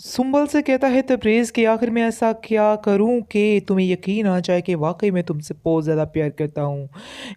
सुंबल से कहता है तबरेज़ कि आखिर मैं ऐसा क्या करूँ कि तुम्हें यकीन आ जाए कि वाक़ई मैं तुमसे बहुत ज़्यादा प्यार करता हूँ।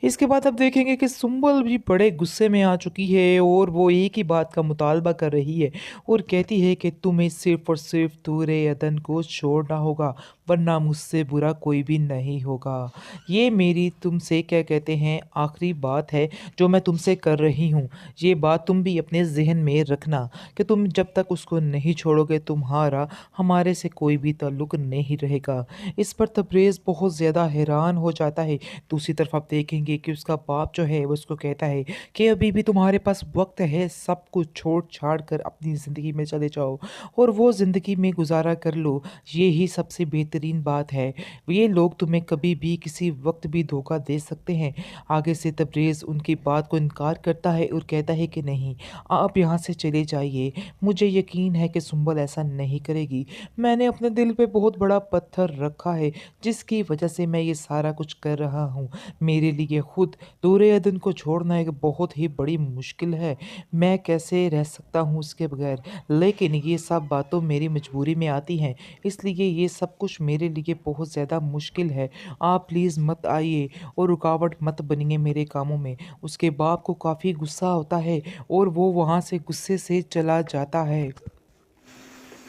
इसके बाद अब देखेंगे कि सुंबल भी बड़े गुस्से में आ चुकी है और वो एक ही बात का मुतालबा कर रही है और कहती है कि तुम्हें सिर्फ़ और सिर्फ़ दूर-ए अदन को छोड़ना होगा, वरना मुझसे बुरा कोई भी नहीं होगा। ये मेरी तुमसे क्या कहते हैं आखिरी बात है जो मैं तुमसे कर रही हूँ। ये बात तुम भी अपने ज़हन में रखना कि तुम जब तक उसको नहीं छोड़ोगे तुम्हारा हमारे से कोई भी ताल्लुक नहीं रहेगा। इस पर तबरेज़ बहुत ज़्यादा हैरान हो जाता है। दूसरी तरफ आप देखेंगे कि उसका बाप जो है वो उसको कहता है कि अभी भी तुम्हारे पास वक़्त है, सब कुछ छोड़-छाड़ कर अपनी ज़िंदगी में चले जाओ और वो ज़िंदगी में गुज़ारा कर लो। ये ही सबसे बेहतरीन बात है। ये लोग तुम्हें कभी भी किसी वक़्त भी धोखा दे सकते हैं। आगे से तबरेज़ उनकी बात को इनकार करता है और कहता है कि नहीं, आप यहाँ से चले जाइए। मुझे यकीन है कि सुंबल ऐसा नहीं करेगी। मैंने अपने दिल पे बहुत बड़ा पत्थर रखा है, जिसकी वजह से मैं ये सारा कुछ कर रहा हूँ। मेरे लिए खुद दूर-ए-अदन को छोड़ना एक बहुत ही बड़ी मुश्किल है। मैं कैसे रह सकता हूँ उसके बगैर? लेकिन ये सब बातों मेरी मजबूरी में आती हैं, इसलिए ये सब कुछ मेरे लिए बहुत ज़्यादा मुश्किल है। आप प्लीज़ मत आइए और रुकावट मत बनिए मेरे कामों में। उसके बाप को काफ़ी गुस्सा होता है और वो वहाँ से गुस्से से चला जाता है।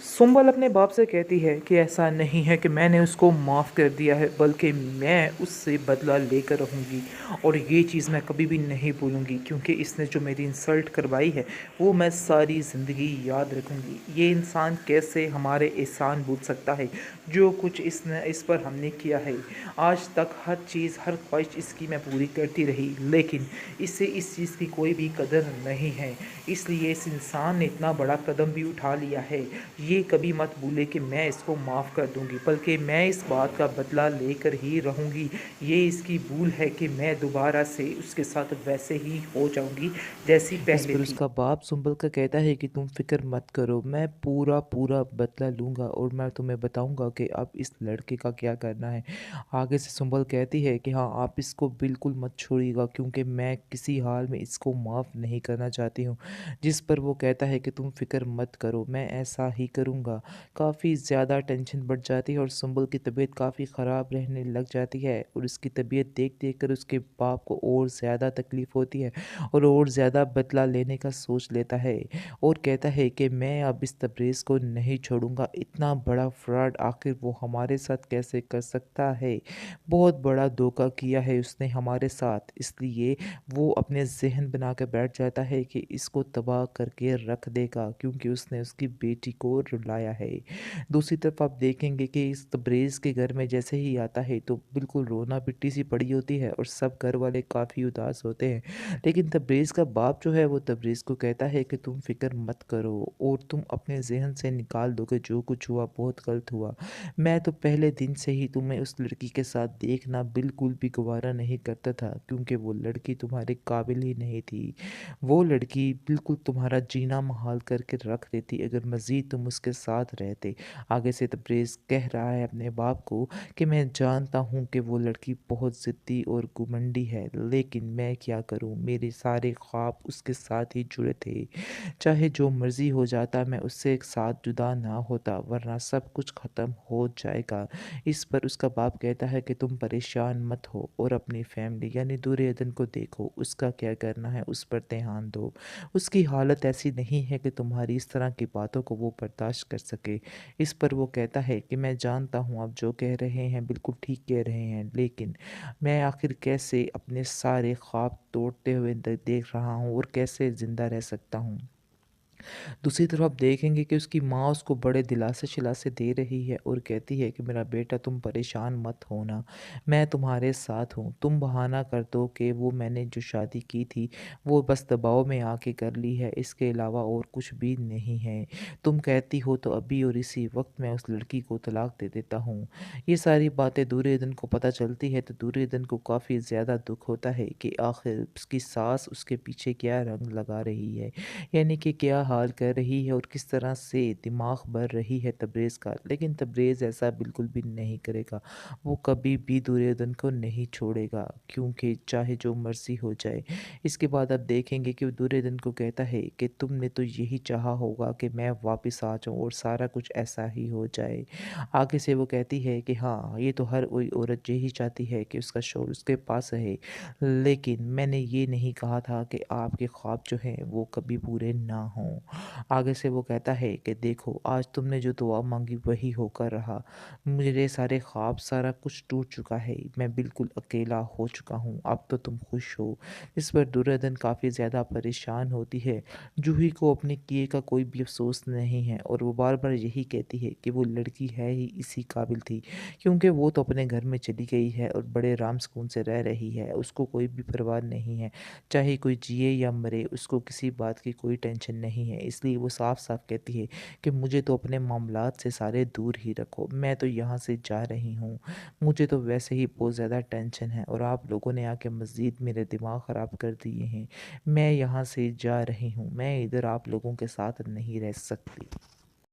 सुंबल अपने बाप से कहती है कि ऐसा नहीं है कि मैंने उसको माफ़ कर दिया है, बल्कि मैं उससे बदला लेकर रहूँगी और ये चीज़ मैं कभी भी नहीं भूलूँगी, क्योंकि इसने जो मेरी इंसल्ट करवाई है वो मैं सारी ज़िंदगी याद रखूँगी। ये इंसान कैसे हमारे एहसान भूल सकता है जो कुछ इसने इस पर हमने किया है। आज तक हर चीज़ हर ख्वाहिश इसकी मैं पूरी करती रही, लेकिन इसे इस चीज़ की कोई भी कदर नहीं है। इसलिए इस इंसान ने इतना बड़ा कदम भी उठा लिया है। ये कभी मत भूले कि मैं इसको माफ़ कर दूँगी, बल्कि मैं इस बात का बदला लेकर ही रहूँगी। ये इसकी भूल है कि मैं दोबारा से उसके साथ वैसे ही हो जाऊँगी जैसी इस पहले पर थी। उसका बाप सुंबल का कहता है कि तुम फ़िक्र मत करो, मैं पूरा बदला लूँगा और मैं तुम्हें बताऊँगा कि अब इस लड़के का क्या करना है। आगे से सुंबल कहती है कि हाँ, आप इसको बिल्कुल मत छोड़िएगा, क्योंकि मैं किसी हाल में इसको माफ़ नहीं करना चाहती हूँ। जिस पर वो कहता है कि तुम फ़िक्र मत करो, मैं ऐसा ही करूँगा। काफ़ी ज़्यादा टेंशन बढ़ जाती है और सुंबल की तबीयत काफ़ी ख़राब रहने लग जाती है और उसकी तबीयत देख कर उसके बाप को और ज़्यादा तकलीफ़ होती है और ज़्यादा बदला लेने का सोच लेता है और कहता है कि मैं अब इस तबरेज़ को नहीं छोड़ूँगा। इतना बड़ा फ्रॉड आखिर वो हमारे साथ कैसे कर सकता है? बहुत बड़ा धोखा किया है उसने हमारे साथ, इसलिए वो अपने ज़हन बना के बैठ जाता है कि इसको तबाह करके रख देगा, क्योंकि उसने उसकी बेटी को रुलाया है। दूसरी तरफ आप देखेंगे कि इस तबरेज़ के घर में जैसे ही आता है तो बिल्कुल रोना-पिट्टी सी पड़ी होती है और सब घर वाले काफ़ी उदास होते हैं। लेकिन तबरेज़ का बाप जो है वो तबरेज़ को कहता है कि तुम फ़िक्र मत करो और तुम अपने ज़हन से निकाल दो कि जो कुछ हुआ बहुत गलत हुआ। मैं तो पहले दिन से ही तुम्हें उस लड़की के साथ देखना बिल्कुल भी गवारा नहीं करता था, क्योंकि वो लड़की तुम्हारे काबिल ही नहीं थी। वो लड़की बिल्कुल तुम्हारा जीना मुहाल करके रख देती अगर मज़ीद तुम उसके साथ रहते। आगे से तबरेज़ कह रहा है अपने बाप को कि मैं जानता हूँ कि वो लड़की बहुत ज़िद्दी और घमंडी है, लेकिन मैं क्या करूँ? मेरे सारे ख्वाब उसके साथ ही जुड़े थे। चाहे जो मर्ज़ी हो जाता, मैं उससे एक साथ जुदा ना होता, वरना सब कुछ ख़त्म हो जाएगा। इस पर उसका बाप कहता है कि तुम परेशान मत हो और अपनी फैमिली यानी दूर-ए-अदन को देखो, उसका क्या करना है उस पर ध्यान दो। उसकी हालत ऐसी नहीं है कि तुम्हारी इस तरह की बातों को वो बर्दाश्त कर सके। इस पर वो कहता है कि मैं जानता हूँ आप जो कह रहे हैं बिल्कुल ठीक कह रहे हैं, लेकिन मैं आखिर कैसे अपने सारे ख्वाब तोड़ते हुए देख रहा हूँ और कैसे ज़िंदा रह सकता हूँ। दूसरी तरफ आप देखेंगे कि उसकी माँ उसको बड़े दिलासे-शिलासे दे रही है और कहती है कि मेरा बेटा तुम परेशान मत होना, मैं तुम्हारे साथ हूँ। तुम बहाना कर दो कि वो मैंने जो शादी की थी वो बस दबाव में आके कर ली है, इसके अलावा और कुछ भी नहीं है। तुम कहती हो तो अभी और इसी वक़्त मैं उस लड़की को तलाक दे देता हूँ। ये सारी बातें दुर्योधन को पता चलती है तो दुर्योधन को काफ़ी ज़्यादा दुःख होता है कि आखिर उसकी सास उसके पीछे क्या रंग लगा रही है। यानी कि क्या हाल कर रही है और किस तरह से दिमाग भर रही है तबरेज़ का। लेकिन तबरेज़ ऐसा बिल्कुल भी नहीं करेगा। वो कभी भी दुर्योधन को नहीं छोड़ेगा, क्योंकि चाहे जो मर्ज़ी हो जाए। इसके बाद आप देखेंगे कि वो दुर्योधन को कहता है कि तुमने तो यही चाहा होगा कि मैं वापस आ जाऊँ और सारा कुछ ऐसा ही हो जाए। आगे से वो कहती है कि हाँ, ये तो हर कोई औरत यही चाहती है कि उसका शौहर उसके पास रहे। लेकिन मैंने ये नहीं कहा था कि आपके ख्वाब जो हैं वो कभी पूरे ना हों। आगे से वो कहता है कि देखो, आज तुमने जो दुआ माँगी वही होकर रहा। मेरे सारे ख्वाब, सारा कुछ टूट चुका है। मैं बिल्कुल अकेला हो चुका हूँ। अब तो तुम खुश हो। इस पर दुर्योधन काफ़ी ज़्यादा परेशान होती है। जूही को अपने किए का कोई भी अफ़सोस नहीं है और वो बार-बार यही कहती है कि वो लड़की है ही इसी काबिल थी, क्योंकि वो तो अपने घर में चली गई है और बड़े आराम सुकून से रह रही है। उसको कोई भी परवाह नहीं है। चाहे कोई जिए या मरे, उसको किसी बात की कोई टेंशन नहीं है। इसलिए वो साफ-साफ कहती है कि मुझे तो अपने मामलात से सारे दूर ही रखो। मैं तो यहाँ से जा रही हूँ। मुझे तो वैसे ही बहुत ज़्यादा टेंशन है और आप लोगों ने आके मज़ीद मेरे दिमाग ख़राब कर दिए हैं। मैं यहाँ से जा रही हूँ। मैं इधर आप लोगों के साथ नहीं रह सकती।